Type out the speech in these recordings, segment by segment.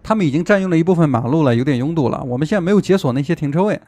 他们已经占用了一部分马路了，有点拥堵了。我们现在没有解锁那些停车位，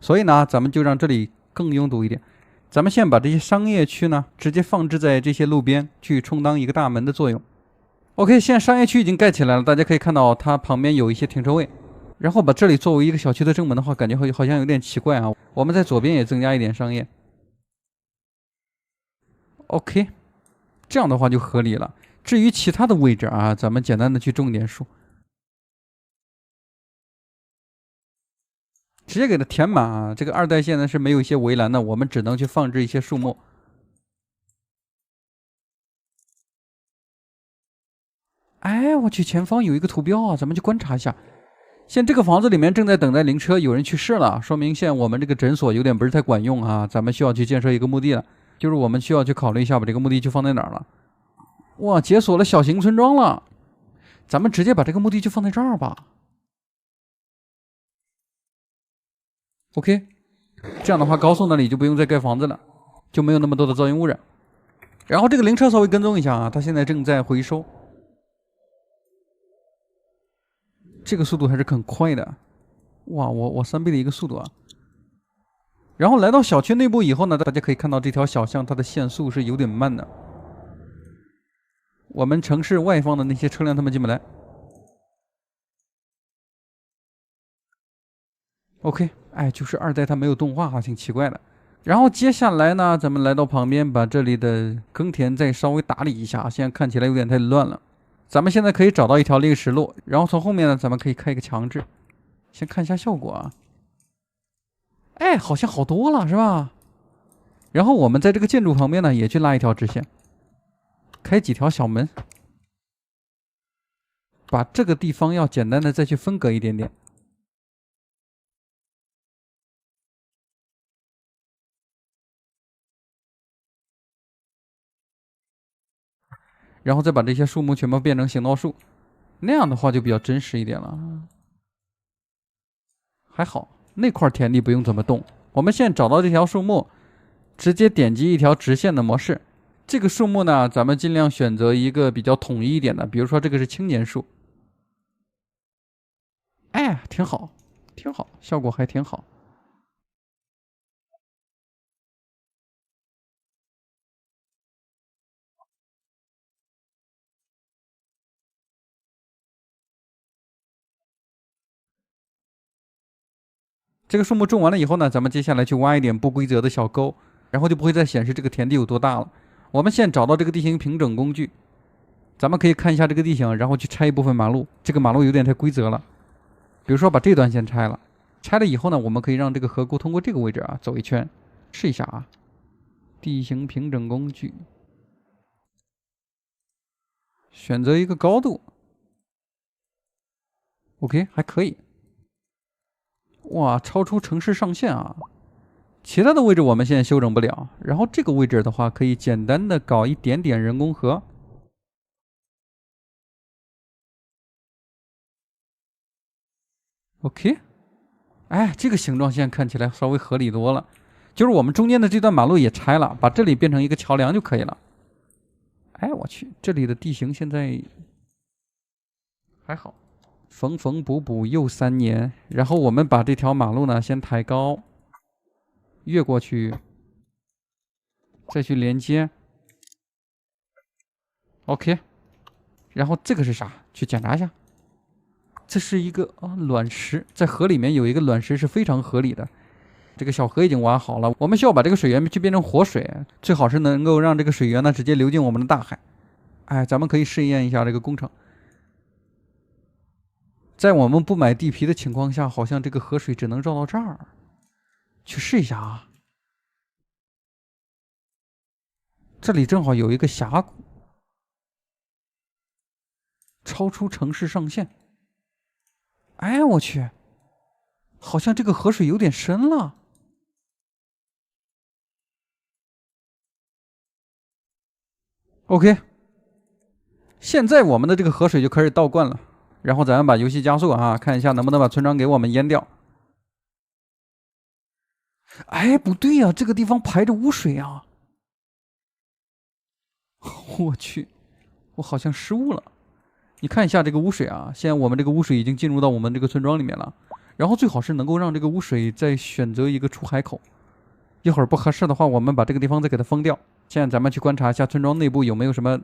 所以呢，咱们就让这里更拥堵一点。咱们先把这些商业区呢，直接放置在这些路边，去充当一个大门的作用。OK， 现在商业区已经盖起来了，大家可以看到它旁边有一些停车位。然后把这里作为一个小区的正门的话，感觉好像有点奇怪啊。我们在左边也增加一点商业。OK， 这样的话就合理了。至于其他的位置啊，咱们简单的去种点树，直接给它填满啊。这个二代现在是没有一些围栏的，我们只能去放置一些树木。哎，我去，前方有一个图标啊，咱们去观察一下。现在这个房子里面正在等待灵车，有人去世了，说明现在我们这个诊所有点不是太管用啊，咱们需要去建设一个墓地了。就是我们需要去考虑一下，把这个墓地就放在哪儿了。哇，解锁了小型村庄了，咱们直接把这个墓地就放在这儿吧。OK， 这样的话高速那里就不用再盖房子了，就没有那么多的噪音污染。然后这个灵车稍微跟踪一下啊，它现在正在回收，这个速度还是很快的。哇，我3倍的一个速度啊。然后来到小区内部以后呢，大家可以看到这条小巷它的限速是有点慢的。我们城市外方的那些车辆他们进不来。OK， 哎，就是二代它没有动画啊，挺奇怪的。然后接下来呢，咱们来到旁边，把这里的耕田再稍微打理一下，现在看起来有点太乱了。咱们现在可以找到一条历史路，然后从后面呢，咱们可以开一个墙制，先看一下效果啊。哎，好像好多了，是吧？然后我们在这个建筑旁边呢，也去拉一条直线，开几条小门，把这个地方要简单的再去分隔一点点。然后再把这些树木全部变成行道树，那样的话就比较真实一点了。还好那块田地不用怎么动，我们现在找到这条树木，直接点击一条直线的模式。这个树木呢，咱们尽量选择一个比较统一一点的，比如说这个是青年树。哎，挺好，挺好，效果还挺好。这个树木种完了以后呢，咱们接下来去挖一点不规则的小沟，然后就不会再显示这个田地有多大了。我们现在找到这个地形平整工具，咱们可以看一下这个地形，然后去拆一部分马路。这个马路有点太规则了，比如说把这段先拆了，拆了以后呢，我们可以让这个河沟通过这个位置啊走一圈，试一下啊。地形平整工具，选择一个高度 ，OK， 还可以。哇，超出城市上限啊！其他的位置我们现在修整不了，然后这个位置的话，可以简单的搞一点点人工河。OK， 哎，这个形状现在看起来稍微合理多了。就是我们中间的这段马路也拆了，把这里变成一个桥梁就可以了。哎，我去，这里的地形现在还好。缝缝补补又3年，然后我们把这条马路呢先抬高，越过去，再去连接。OK， 然后这个是啥？去检查一下。这是一个卵石，在河里面有一个卵石是非常合理的。这个小河已经挖好了，我们需要把这个水源去变成活水，最好是能够让这个水源呢直接流进我们的大海。哎，咱们可以试验一下这个工程。在我们不买地皮的情况下，好像这个河水只能绕到这儿。去试一下啊！这里正好有一个峡谷，超出城市上限。哎，我去，好像这个河水有点深了。OK， 现在我们的这个河水就开始倒灌了。然后咱们把游戏加速啊，看一下能不能把村庄给我们淹掉。哎，不对呀、这个地方排着污水啊！我去，我好像失误了。你看一下这个污水啊，现在我们这个污水已经进入到我们这个村庄里面了。然后最好是能够让这个污水再选择一个出海口。一会儿不合适的话，我们把这个地方再给它封掉。现在咱们去观察一下村庄内部有没有什么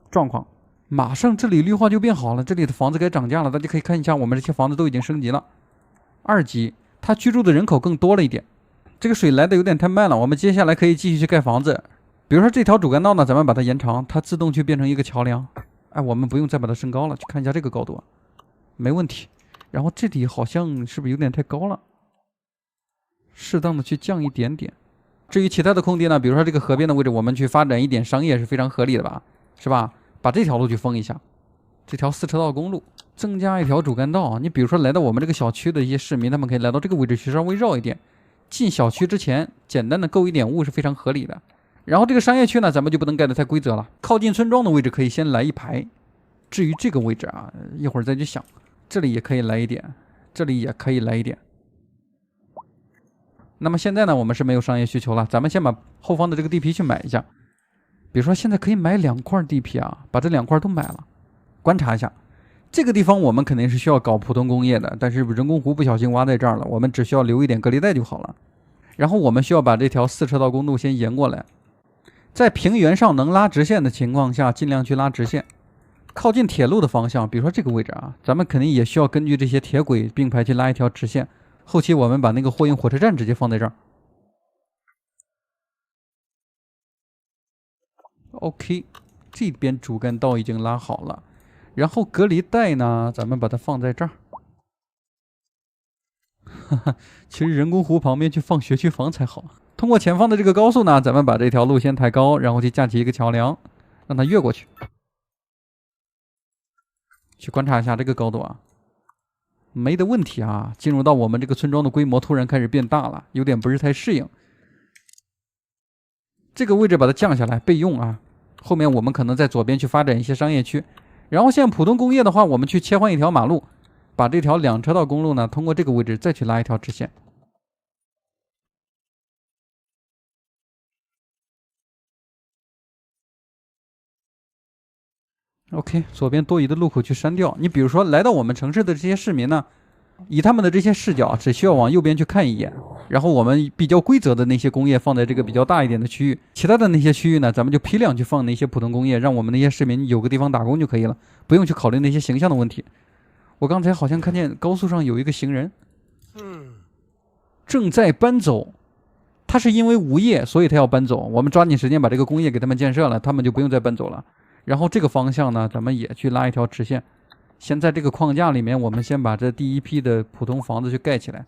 状况。马上这里绿化就变好了，这里的房子该涨价了。大家可以看一下，我们这些房子都已经升级了，2级，它居住的人口更多了一点。这个水来的有点太慢了，我们接下来可以继续去盖房子。比如说这条主干道呢，咱们把它延长，它自动去变成一个桥梁。哎，我们不用再把它升高了，去看一下这个高度啊，没问题。然后这里好像是不是有点太高了？适当的去降一点点。至于其他的空地呢，比如说这个河边的位置，我们去发展一点商业是非常合理的吧，是吧？把这条路去封一下，这条4车道公路增加一条主干道。你比如说来到我们这个小区的一些市民，他们可以来到这个位置去稍微绕一点，进小区之前简单的购一点物是非常合理的。然后这个商业区呢，咱们就不能盖得太规则了，靠近村庄的位置可以先来一排。至于这个位置啊，一会儿再去想，这里也可以来一点，这里也可以来一点。那么现在呢，我们是没有商业需求了，咱们先把后方的这个地皮去买一下。比如说现在可以买2块地皮啊，把这2块都买了。观察一下，这个地方我们肯定是需要搞普通工业的，但是人工湖不小心挖在这儿了，我们只需要留一点隔离带就好了。然后我们需要把这条4车道公路先延过来，在平原上能拉直线的情况下，尽量去拉直线。靠近铁路的方向，比如说这个位置啊，咱们肯定也需要根据这些铁轨并排去拉一条直线。后期我们把那个货运火车站直接放在这儿。OK， 这边主干道已经拉好了，然后隔离带呢，咱们把它放在这儿。其实人工湖旁边去放学区房才好。通过前方的这个高速呢，咱们把这条路先抬高，然后去架起一个桥梁，让它越过去。去观察一下这个高度啊，没的问题啊。进入到我们这个村庄的规模突然开始变大了，有点不是太适应。这个位置把它降下来备用啊。后面我们可能在左边去发展一些商业区，然后像普通工业的话，我们去切换一条马路，把这条2车道公路呢，通过这个位置再去拉一条直线。OK， 左边多余的路口去删掉。你比如说来到我们城市的这些市民呢，以他们的这些视角，只需要往右边去看一眼，然后我们比较规则的那些工业放在这个比较大一点的区域，其他的那些区域呢，咱们就批量去放那些普通工业，让我们那些市民有个地方打工就可以了，不用去考虑那些形象的问题。我刚才好像看见高速上有一个行人，正在搬走，他是因为无业，所以他要搬走。我们抓紧时间把这个工业给他们建设了，他们就不用再搬走了。然后这个方向呢，咱们也去拉一条直线。先在这个框架里面，我们先把这第一批的普通房子去盖起来。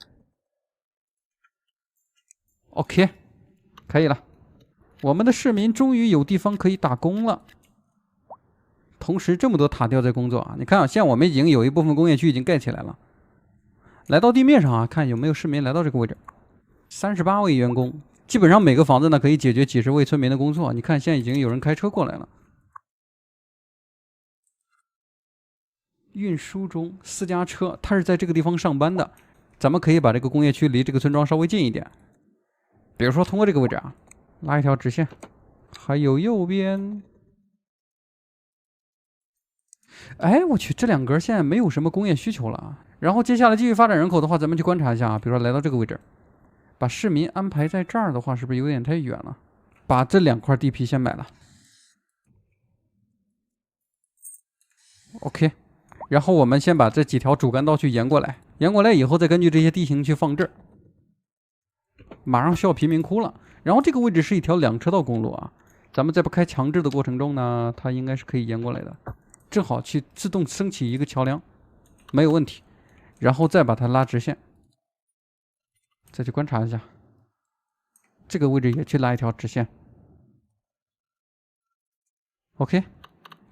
OK， 可以了。我们的市民终于有地方可以打工了。同时，这么多塔吊在工作啊！你看啊，现在我们已经有一部分工业区已经盖起来了。来到地面上啊，看有没有市民来到这个位置。38位员工，基本上每个房子呢可以解决几十位村民的工作。你看，现在已经有人开车过来了。运输中私家车，他是在这个地方上班的，咱们可以把这个工业区离这个村庄稍微近一点，比如说通过这个位置啊，拉一条直线，还有右边。哎，我去，这2格现在没有什么工业需求了啊。然后接下来继续发展人口的话，咱们去观察一下啊，比如说来到这个位置，把市民安排在这儿的话，是不是有点太远了？把这2块地皮先买了。OK。然后我们先把这几条主干道去延过来，延过来以后再根据这些地形去放置。马上需要贫民窟了，然后这个位置是一条2车道公路啊，咱们在不开强制的过程中呢，它应该是可以延过来的，正好去自动升起一个桥梁，没有问题。然后再把它拉直线，再去观察一下，这个位置也去拉一条直线。OK，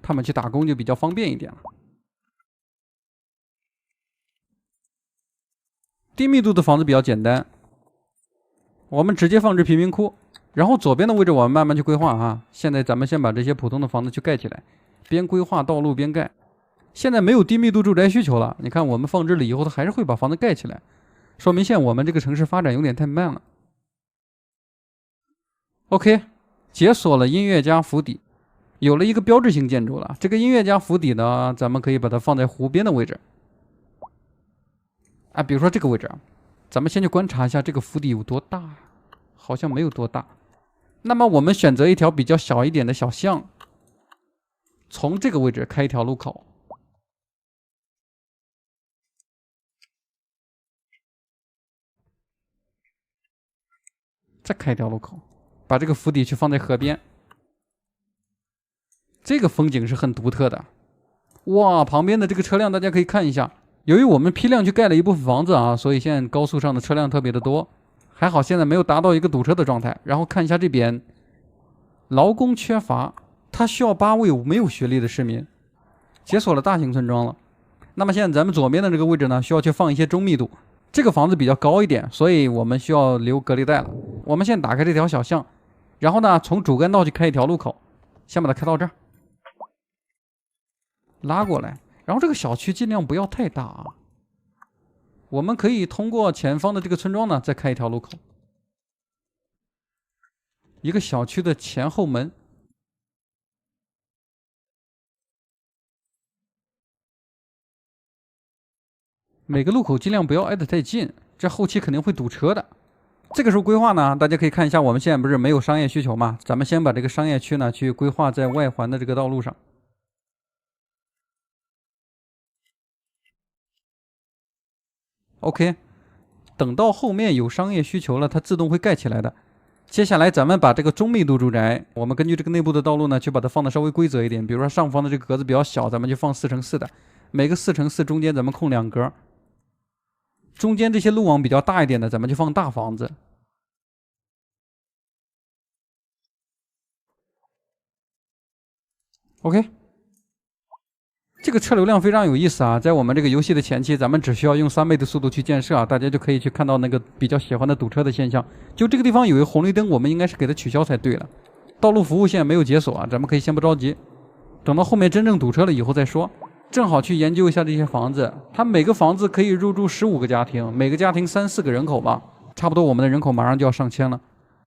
他们去打工就比较方便一点了。低密度的房子比较简单，我们直接放置贫民窟，然后左边的位置我们慢慢去规划啊。现在咱们先把这些普通的房子去盖起来，边规划道路边盖。现在没有低密度住宅需求了，你看我们放置了以后，它还是会把房子盖起来，说明现在我们这个城市发展有点太慢了。OK， 解锁了音乐家府邸，有了一个标志性建筑了。这个音乐家府邸呢，咱们可以把它放在湖边的位置。啊，比如说这个位置啊，咱们先去观察一下这个府邸有多大，好像没有多大。那么我们选择一条比较小一点的小巷，从这个位置开一条路口。再开一条路口，把这个府邸去放在河边。这个风景是很独特的。哇，旁边的这个车辆大家可以看一下。由于我们批量去盖了一部分房子啊，所以现在高速上的车辆特别的多。还好现在没有达到一个堵车的状态。然后看一下这边，劳工缺乏，他需要8位没有学历的市民。解锁了大型村庄了。那么现在咱们左边的这个位置呢，需要去放一些中密度。这个房子比较高一点，所以我们需要留隔离带了。我们先打开这条小巷，然后呢，从主干道去开一条路口，先把它开到这儿，拉过来。然后这个小区尽量不要太大啊。我们可以通过前方的这个村庄呢，再开一条路口，一个小区的前后门。每个路口尽量不要挨得太近，这后期肯定会堵车的。这个时候规划呢，大家可以看一下，我们现在不是没有商业需求吗？咱们先把这个商业区呢去规划在外环的这个道路上。OK， 等到后面有商业需求了，它自动会盖起来的。接下来咱们把这个中密度住宅，我们根据这个内部的道路呢，去把它放的稍微规则一点。比如说上方的这个格子比较小，咱们就放4×4的，每个4×4中间咱们空2格。中间这些路网比较大一点的，咱们就放大房子。OK， 这个车流量非常有意思啊！在我们这个游戏的前期，咱们只需要用3倍的速度去建设啊，大家就可以去看到那个比较喜欢的堵车的现象。就这个地方有一个红绿灯，我们应该是给它取消才对了。道路服务现在没有解锁啊，咱们可以先不着急，等到后面真正堵车了以后再说。正好去研究一下这些房子，它每个房子可以入住15个家庭，每个家庭3、4个人口吧，差不多我们的人口马上就要上千了。